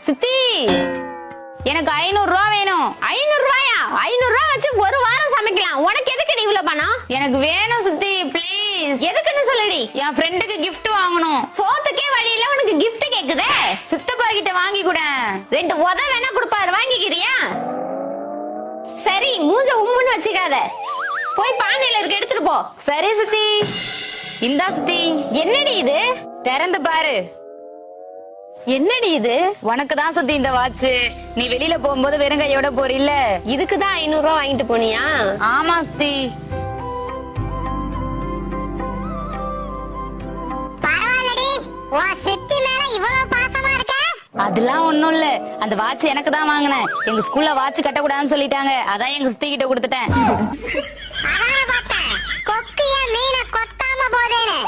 சித்தி எனக்கு 500 ரூபா வேணும். 500 ரூபாயா? 500 ரூபாய் வச்சு ஒரு வாரம் சமைக்கலாம். உனக்கு எதுக்கு இவ்வளவு பணம்? எனக்கு வேணும் சித்தி ப்ளீஸ். எதுக்குன்னு சொல்லுடி. என் ஃப்ரெண்டுக்கு gift வாங்கணும். சோத்துக்கே வழி இல்ல உனக்கு gift கேக்குதே. சித்தப்பா கிட்ட வாங்கி கூட. 2 உத வேணா கொடுப்பாரு, வாங்கிக்கிறியா? சரி, மூஞ்ச உம்முன்னு வச்சுக்காத. போய் பானையில இருக்க எடுத்துட்டு போ. சரி சித்தி. இந்தா சித்தி. என்னடி இது? திறந்து பாரு. என்னடி இது? உனக்கு தான் சித்தி இந்த வாட்ச். நீ வெளியில போகும்போது வெறும் கையோட போறில்ல, இதுக்குதான் 500 ரூபாய் வாங்கிட்டு போனியா? ஆமா சித்தி. பரவாயில்லடி, உன் சித்தி மேல இவ்வளவு பாசமா இருக்க. அதெல்லாம் ஒண்ணும் இல்ல. அந்த வாட்ச் எனக்கு தான் வாங்கினேன். எங்க ஸ்கூல்ல வாட்ச் கட்டக்கூடாதுன்னு சொல்லிட்டாங்க. அதான் எங்க சித்தி கிட்ட கொடுத்துட்டேன். அதான பார்த்தேன், கொக்கு ஏன் மீனை கொத்தாம போதேன்னு.